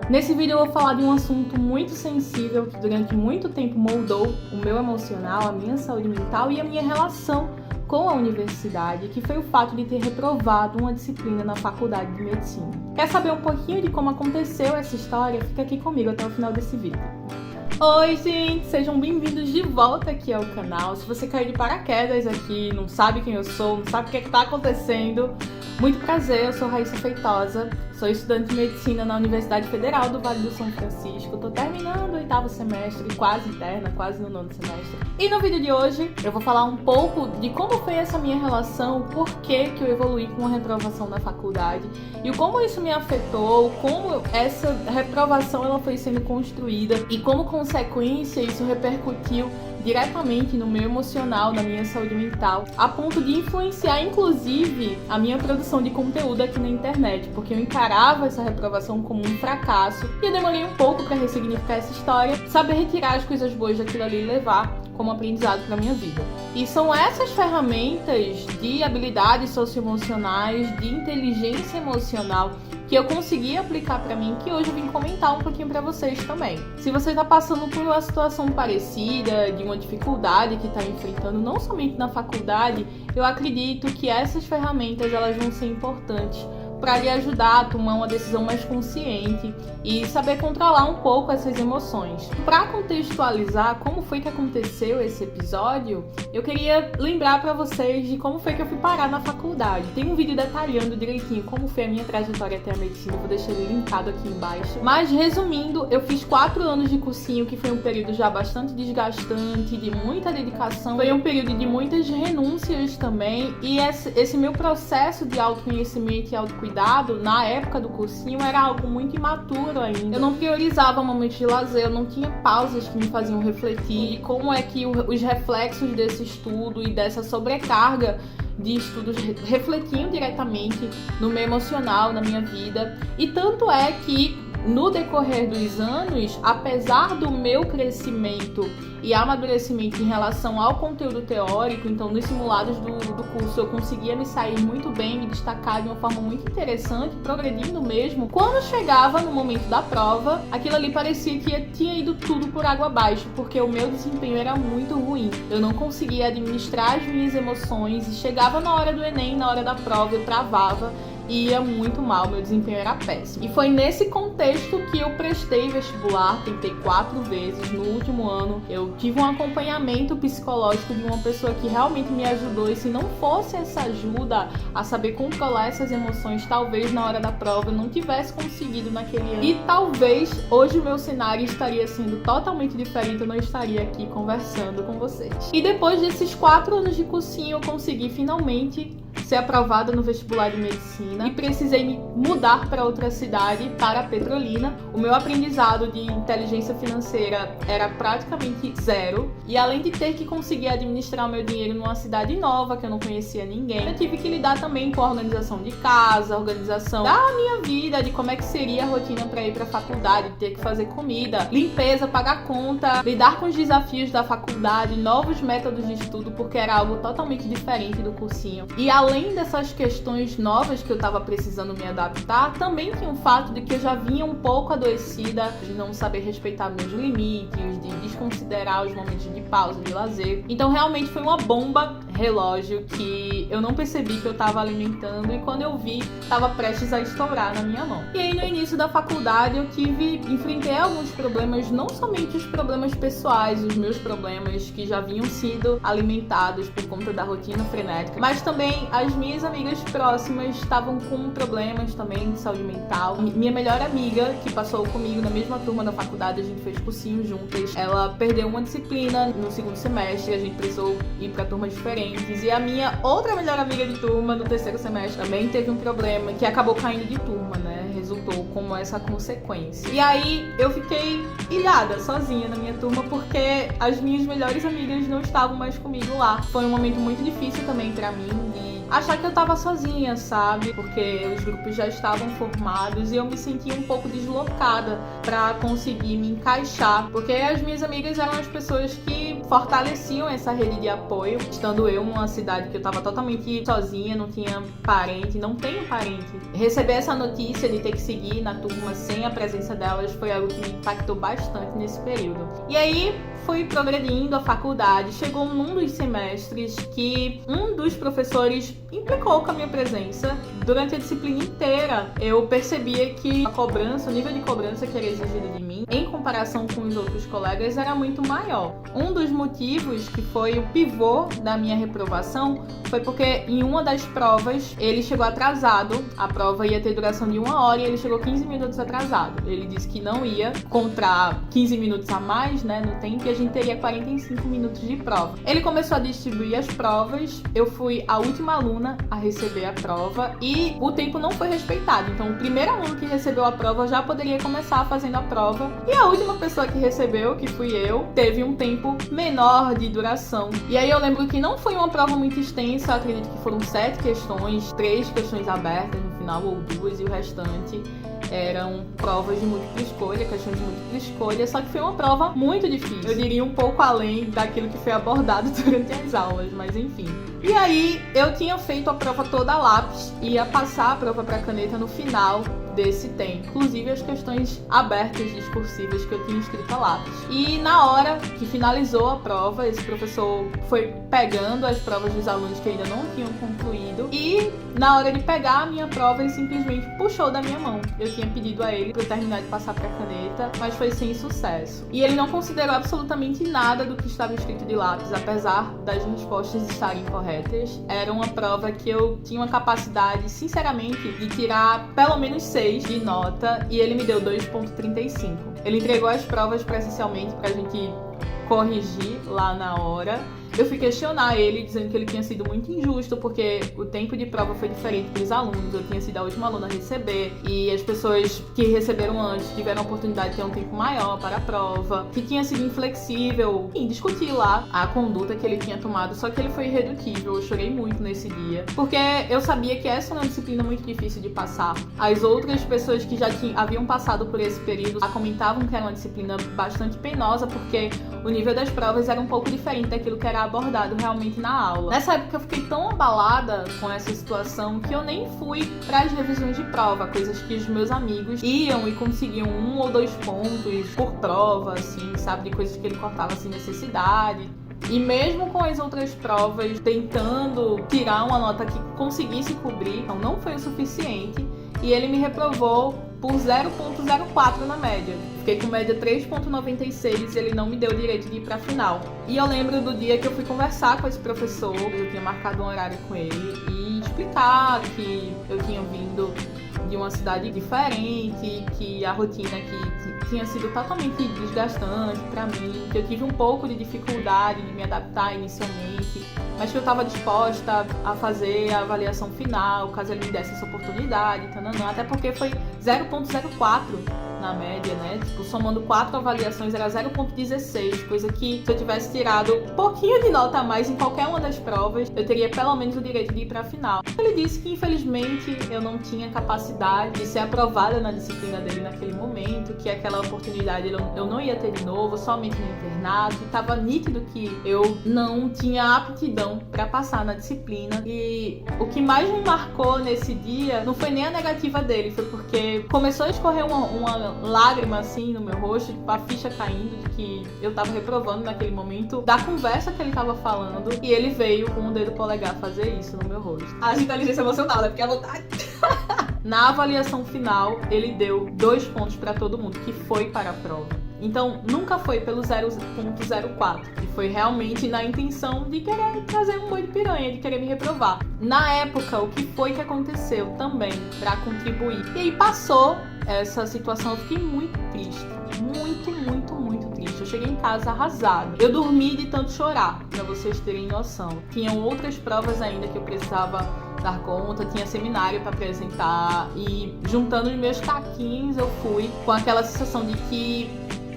Nesse vídeo eu vou falar de um assunto muito sensível que durante muito tempo moldou o meu emocional, a minha saúde mental e a minha relação com a universidade, que foi o fato de ter reprovado uma disciplina na faculdade de medicina. Quer saber um pouquinho de como aconteceu essa história? Fica aqui comigo até o final desse vídeo. Oi gente, sejam bem-vindos de volta aqui ao canal. Se você caiu de paraquedas aqui, não sabe quem eu sou, não sabe o que está acontecendo, muito prazer, eu sou Raíssa Feitosa, sou estudante de medicina na Universidade Federal do Vale do São Francisco, tô terminando o 8º semestre, quase interna, quase no 9º semestre. E no vídeo de hoje eu vou falar um pouco de como foi essa minha relação, o porquê que eu evoluí com a reprovação na faculdade e como isso me afetou, como essa reprovação ela foi sendo construída e como consequência isso repercutiu diretamente no meu emocional, na minha saúde mental, a ponto de influenciar inclusive a minha produção de conteúdo aqui na internet, porque eu encarava essa reprovação como um fracasso e eu demorei um pouco para ressignificar essa história, saber retirar as coisas boas daquilo ali e levar como aprendizado para minha vida. E são essas ferramentas de habilidades socioemocionais, de inteligência emocional que eu consegui aplicar para mim, que hoje eu vim comentar um pouquinho para vocês também. Se você está passando por uma situação parecida, de uma dificuldade que está enfrentando, não somente na faculdade, eu acredito que essas ferramentas elas vão ser importantes para lhe ajudar a tomar uma decisão mais consciente e saber controlar um pouco essas emoções. Para contextualizar como foi que aconteceu esse episódio, eu queria lembrar para vocês de como foi que eu fui parar na faculdade. Tem um vídeo detalhando direitinho como foi a minha trajetória até a medicina, vou deixar ele linkado aqui embaixo. Mas resumindo, eu fiz 4 anos de cursinho, que foi um período já bastante desgastante, de muita dedicação, foi um período de muitas renúncias também, e esse meu processo de autoconhecimento e autocuidado na época do cursinho era algo muito imaturo ainda. Eu não priorizava momentos de lazer, eu não tinha pausas que me faziam refletir e como é que os reflexos desse estudo e dessa sobrecarga de estudos refletiam diretamente no meu emocional, na minha vida. E tanto é que no decorrer dos anos, apesar do meu crescimento e amadurecimento em relação ao conteúdo teórico, então nos simulados do curso eu conseguia me sair muito bem, me destacar de uma forma muito interessante, progredindo mesmo. Quando chegava no momento da prova, aquilo ali parecia que tinha ido tudo por água abaixo, porque o meu desempenho era muito ruim. Eu não conseguia administrar as minhas emoções e chegava na hora do Enem, na hora da prova, eu travava. Ia muito mal, meu desempenho era péssimo. E foi nesse contexto que eu prestei vestibular, tentei 4 vezes no último ano. Eu tive um acompanhamento psicológico de uma pessoa que realmente me ajudou, e se não fosse essa ajuda a saber controlar essas emoções, talvez na hora da prova eu não tivesse conseguido naquele ano. E talvez hoje o meu cenário estaria sendo totalmente diferente, eu não estaria aqui conversando com vocês. E depois desses 4 anos de cursinho, eu consegui finalmente ser aprovada no vestibular de medicina e precisei me mudar para outra cidade, para Petrolina. O meu aprendizado de inteligência financeira era praticamente zero, e além de ter que conseguir administrar o meu dinheiro numa cidade nova que eu não conhecia ninguém, eu tive que lidar também com a organização de casa, a organização da minha vida, de como é que seria a rotina para ir para a faculdade, ter que fazer comida, limpeza, pagar conta, lidar com os desafios da faculdade, novos métodos de estudo, porque era algo totalmente diferente do cursinho. E além dessas questões novas que eu estava precisando me adaptar, também tinha o fato de que eu já vinha um pouco adoecida de não saber respeitar meus limites, de desconsiderar os momentos de pausa, de lazer. Então realmente foi uma bomba relógio que eu não percebi que eu estava alimentando, e quando eu vi, estava prestes a estourar na minha mão. E aí no início da faculdade eu enfrentei alguns problemas, não somente os problemas pessoais, os meus problemas que já vinham sido alimentados por conta da rotina frenética, mas também as minhas amigas próximas estavam com problemas também de saúde mental. Minha melhor amiga, que passou comigo na mesma turma da faculdade, a gente fez cursinho juntas, ela perdeu uma disciplina no 2º semestre, a gente precisou ir para turmas diferentes, e a minha outra melhor amiga de turma no 3º semestre também teve um problema que acabou caindo de turma, né? Resultou como essa consequência. E aí eu fiquei ilhada, sozinha na minha turma, porque as minhas melhores amigas não estavam mais comigo lá. Foi um momento muito difícil também para mim, de achar que eu tava sozinha, sabe? Porque os grupos já estavam formados e eu me sentia um pouco deslocada pra conseguir me encaixar, porque as minhas amigas eram as pessoas que fortaleciam essa rede de apoio, estando eu numa cidade que eu tava totalmente sozinha, não tinha parente, não tenho parente. Receber essa notícia de ter que seguir na turma sem a presença delas foi algo que me impactou bastante nesse período. E aí fui progredindo a faculdade, chegou num dos semestres que um dos professores implicou com a minha presença. Durante a disciplina inteira, eu percebia que a cobrança, o nível de cobrança que era exigido de mim, em comparação com os outros colegas, era muito maior. Um dos motivos que foi o pivô da minha reprovação foi porque em uma das provas ele chegou atrasado. A prova ia ter duração de 1 hora e ele chegou 15 minutos atrasado. Ele disse que não ia contar 15 minutos a mais, né, no tempo, e a gente teria 45 minutos de prova. Ele começou a distribuir as provas, eu fui a última aluna a receber a prova e o tempo não foi respeitado. Então, o primeiro aluno que recebeu a prova já poderia começar fazendo a prova e a última pessoa que recebeu, que fui eu, teve um tempo menor de duração. E aí eu lembro que não foi uma prova muito extensa, eu acredito que foram 7 questões, 3 questões abertas no final ou 2 e o restante eram provas de múltipla escolha, questões de múltipla escolha, só que foi uma prova muito difícil. Eu diria um pouco além daquilo que foi abordado durante as aulas, mas enfim. E aí eu tinha feito a prova toda a lápis e ia passar a prova para caneta no final desse tempo, inclusive as questões abertas discursivas que eu tinha escrito a lápis. E na hora que finalizou a prova, esse professor foi pegando as provas dos alunos que ainda não tinham concluído e na hora de pegar a minha prova ele simplesmente puxou da minha mão. Eu tinha pedido a ele para eu terminar de passar para caneta, mas foi sem sucesso. E ele não considerou absolutamente nada do que estava escrito de lápis, apesar das respostas estarem corretas. Era uma prova que eu tinha uma capacidade, sinceramente, de tirar pelo menos 6 de nota e ele me deu 2,35. Ele entregou as provas presencialmente pra gente corrigir lá na hora. Eu fui questionar ele, dizendo que ele tinha sido muito injusto, porque o tempo de prova foi diferente para os alunos. Eu tinha sido a última aluna a receber, e as pessoas que receberam antes tiveram a oportunidade de ter um tempo maior para a prova, que tinha sido inflexível em discutir lá a conduta que ele tinha tomado, só que ele foi irredutível. Eu chorei muito nesse dia, porque eu sabia que essa era uma disciplina muito difícil de passar. As outras pessoas que já haviam passado por esse período comentavam que era uma disciplina bastante penosa, porque o nível das provas era um pouco diferente daquilo que era abordado realmente na aula. Nessa época eu fiquei tão abalada com essa situação que eu nem fui para as revisões de prova, coisas que os meus amigos iam e conseguiam 1 ou 2 pontos por prova, assim, sabe, de coisas que ele cortava sem necessidade. E mesmo com as outras provas tentando tirar uma nota que conseguisse cobrir, então não foi o suficiente e ele me reprovou por 0,04 na média. Fiquei com média 3,96 e ele não me deu o direito de ir pra final. E eu lembro do dia que eu fui conversar com esse professor, eu tinha marcado um horário com ele e explicar que eu tinha vindo de uma cidade diferente, que a rotina aqui tinha sido totalmente desgastante pra mim, que eu tive um pouco de dificuldade de me adaptar inicialmente, mas que eu estava disposta a fazer a avaliação final, caso ele me desse essa oportunidade, tananã, até porque foi 0,04 na média, né? Tipo, somando 4 avaliações era 0,16, coisa que se eu tivesse tirado um pouquinho de nota a mais em qualquer uma das provas, eu teria pelo menos o direito de ir para a final. Ele disse que infelizmente eu não tinha capacidade de ser aprovada na disciplina dele naquele momento, que aquela oportunidade eu não ia ter de novo, somente no internato, e tava nítido que eu não tinha aptidão para passar na disciplina. E o que mais me marcou nesse dia não foi nem a negativa dele, foi porque começou a escorrer uma lágrima assim no meu rosto, tipo, a ficha caindo de que eu tava reprovando naquele momento, da conversa que ele tava falando, e ele veio com o dedo polegar fazer isso no meu rosto. A inteligência emocional, né? Porque a vontade. Na avaliação final, ele deu 2 pontos pra todo mundo, que foi para a prova. Então, nunca foi pelo 0,04, que foi realmente na intenção de querer trazer um boi de piranha, de querer me reprovar. Na época, o que foi que aconteceu também pra contribuir? E aí passou essa situação, eu fiquei muito triste, muito triste. Eu cheguei em casa arrasada. Eu dormi de tanto chorar, pra vocês terem noção. Tinham outras provas ainda que eu precisava dar conta, tinha seminário para apresentar e juntando os meus caquinhos eu fui com aquela sensação de que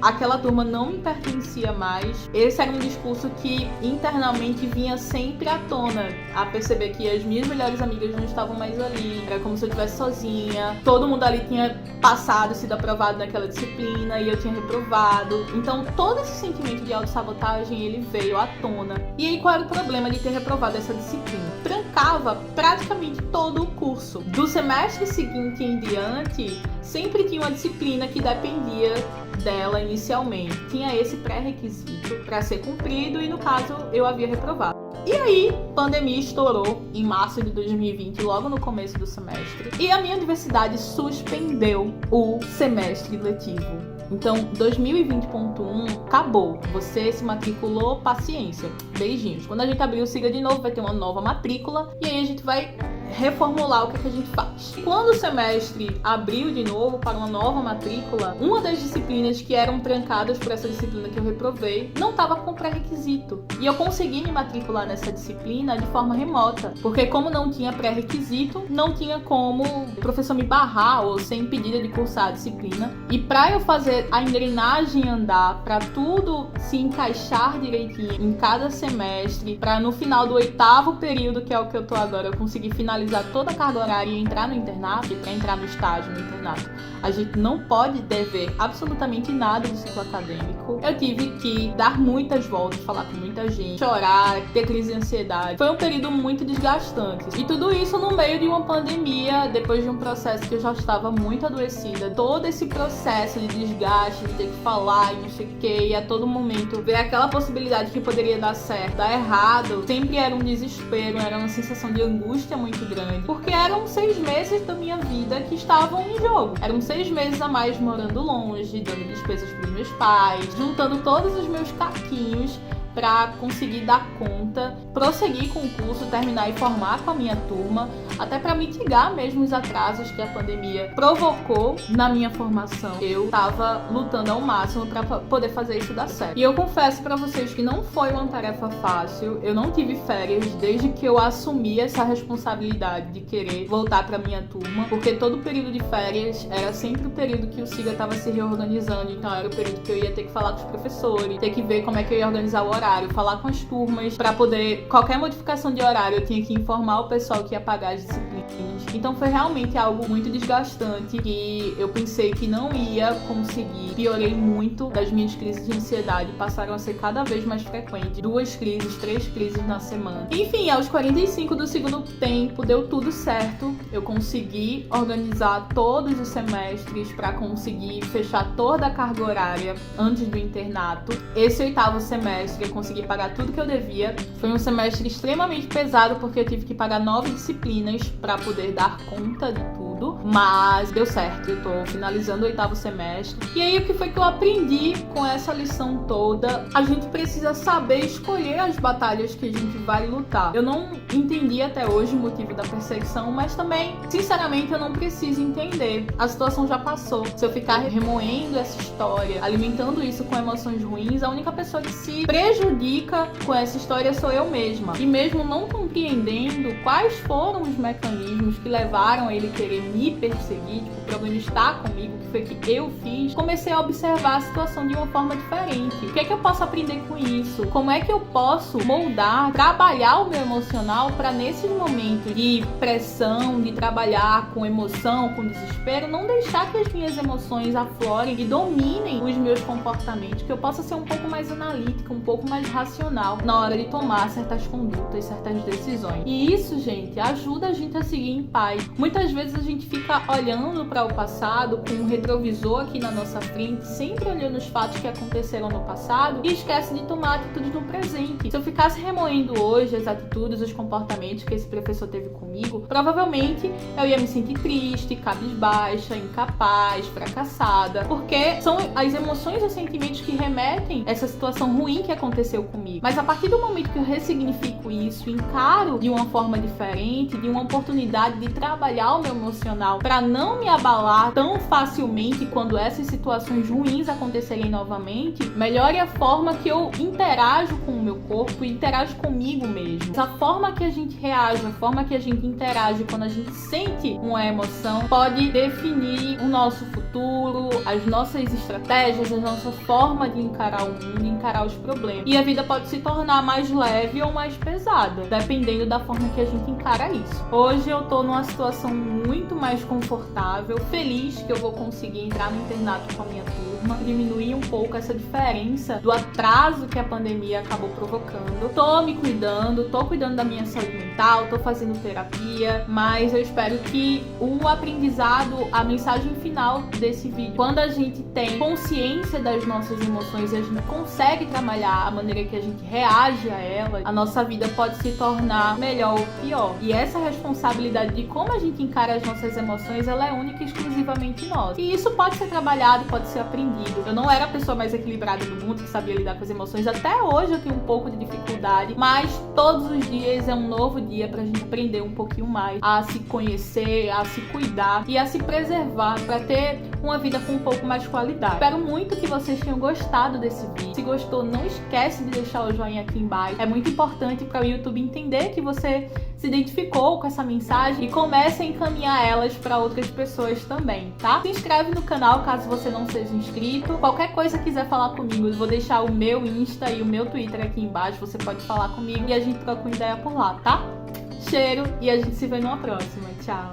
aquela turma não me pertencia mais. Esse era um discurso que internamente vinha sempre à tona, a perceber que as minhas melhores amigas não estavam mais ali, era como se eu estivesse sozinha, todo mundo ali tinha passado, sido aprovado naquela disciplina e eu tinha reprovado. Então todo esse sentimento de autossabotagem, ele veio à tona. E aí qual era o problema de ter reprovado essa disciplina? Trancava praticamente todo o curso. Do semestre seguinte em diante, sempre tinha uma disciplina que dependia dela inicialmente. Tinha esse pré-requisito para ser cumprido e, no caso, eu havia reprovado. E aí, pandemia estourou em março de 2020, logo no começo do semestre. E a minha universidade suspendeu o semestre letivo. Então, 2020.1 acabou. Você se matriculou, paciência. Beijinhos. Quando a gente abrir o SIGA de novo, vai ter uma nova matrícula. E aí a gente vai reformular o que a gente faz. Quando o semestre abriu de novo para uma nova matrícula, uma das disciplinas que eram trancadas por essa disciplina que eu reprovei não estava com pré-requisito. E eu consegui me matricular nessa disciplina de forma remota, porque como não tinha pré-requisito, não tinha como o professor me barrar ou ser impedida de cursar a disciplina. E para eu fazer a engrenagem andar, para tudo se encaixar direitinho em cada semestre, para no final do 8º período, que é o que eu tô agora, eu conseguir finalizar toda a carga horária e entrar no internato, e para entrar no estágio no internato, a gente não pode dever absolutamente nada do ciclo acadêmico. Eu tive que dar muitas voltas, falar com muita gente, chorar, ter crise de ansiedade. Foi um período muito desgastante. E tudo isso no meio de uma pandemia, depois de um processo que eu já estava muito adoecida. Todo esse processo de desgaste, de ter que falar e não sei o que, e a todo momento ver aquela possibilidade que poderia dar certo, dar errado, sempre era um desespero, era uma sensação de angústia muito grande, porque eram 6 meses da minha vida que estavam em jogo. Eram 6 meses a mais morando longe, dando despesas para os meus pais, juntando todos os meus caquinhos para conseguir dar conta, prosseguir com o curso, terminar e formar com a minha turma, até para mitigar mesmo os atrasos que a pandemia provocou na minha formação. Eu estava lutando ao máximo para poder fazer isso dar certo. E eu confesso para vocês que não foi uma tarefa fácil. Eu não tive férias desde que eu assumi essa responsabilidade de querer voltar para minha turma, porque todo período de férias era sempre o período que o SIGA estava se reorganizando, então era o período que eu ia ter que falar com os professores, ter que ver como é que eu ia organizar o horário, falar com as turmas, para poder, qualquer modificação de horário, eu tinha que informar o pessoal que ia pagar as disciplinas. Então foi realmente algo muito desgastante que eu pensei que não ia conseguir. Piorei muito das minhas crises de ansiedade, passaram a ser cada vez mais frequentes, 2 crises, 3 crises na semana. Enfim, aos 45 do segundo tempo, deu tudo certo. Eu consegui organizar todos os semestres para conseguir fechar toda a carga horária antes do internato. Esse 8º semestre eu consegui pagar tudo que eu devia. Foi um semestre extremamente pesado, porque eu tive que pagar 9 disciplinas para poder dar conta de tudo, mas deu certo. Eu tô finalizando o 8º semestre. E aí, o que foi que eu aprendi com essa lição toda? A gente precisa saber escolher as batalhas que a gente vai lutar. Eu não entendi até hoje o motivo da perseguição, mas também, sinceramente, eu não preciso entender. A situação já passou. Se eu ficar remoendo essa história, alimentando isso com emoções ruins, a única pessoa que se prejudica com essa história sou eu mesma. E mesmo não compreendendo quais foram os mecanismos que levaram a ele querer me perseguir, tipo, o problema está comigo, o que foi que eu fiz, comecei a observar a situação de uma forma diferente. O que é que eu posso aprender com isso? Como é que eu posso moldar, trabalhar o meu emocional para nesses momentos de pressão, de trabalhar com emoção, com desespero, não deixar que as minhas emoções aflorem e dominem os meus comportamentos, que eu possa ser um pouco mais analítica, um pouco mais racional na hora de tomar certas condutas, certas decisões. E isso, gente, ajuda a gente a seguir em paz. Muitas vezes a gente fica olhando para o passado com um retrovisor aqui na nossa frente, sempre olhando os fatos que aconteceram no passado e esquece de tomar atitudes no presente. Se eu ficasse remoendo hoje as atitudes, os comportamentos que esse professor teve comigo, provavelmente eu ia me sentir triste, cabisbaixa, incapaz, fracassada, porque são as emoções e os sentimentos que remetem a essa situação ruim que aconteceu comigo. Mas a partir do momento que eu ressignifico isso, encaro de uma forma diferente, de uma oportunidade de trabalhar o meu emocional, emocional para não me abalar tão facilmente quando essas situações ruins acontecerem novamente, melhore a forma que eu interajo com o meu corpo e interajo comigo mesmo. A forma que a gente reage, a forma que a gente interage quando a gente sente uma emoção pode definir o nosso futuro, as nossas estratégias, a nossa forma de encarar o mundo, encarar os problemas. E a vida pode se tornar mais leve ou mais pesada, dependendo da forma que a gente encara isso. Hoje eu tô numa situação muito mais confortável, feliz que eu vou conseguir entrar no internato com a minha turma, diminuir um pouco essa diferença do atraso que a pandemia acabou provocando. Tô me cuidando, tô cuidando da minha saúde mental, tô fazendo terapia, mas eu espero que o aprendizado, a mensagem final desse vídeo, quando a gente tem consciência das nossas emoções e a gente consegue trabalhar a maneira que a gente reage a elas, a nossa vida pode se tornar melhor ou pior. E essa responsabilidade de como a gente encara as nossas emoções, ela é única e exclusivamente nossa. E isso pode ser trabalhado, pode ser aprendido. Eu não era a pessoa mais equilibrada do mundo, que sabia lidar com as emoções. Até hoje eu tenho um pouco de dificuldade, mas todos os dias é um novo dia pra gente aprender um pouquinho mais a se conhecer, a se cuidar e a se preservar para ter uma vida com um pouco mais de qualidade. Espero muito que vocês tenham gostado desse vídeo. Se gostou, não esquece de deixar o joinha aqui embaixo. É muito importante para o YouTube entender que você se identificou com essa mensagem e comece a encaminhar elas para outras pessoas também, tá? Se inscreve no canal caso você não seja inscrito. Qualquer coisa quiser falar comigo, eu vou deixar o meu Insta e o meu Twitter aqui embaixo. Você pode falar comigo e a gente troca uma ideia por lá, tá? Cheiro e a gente se vê numa próxima. Tchau!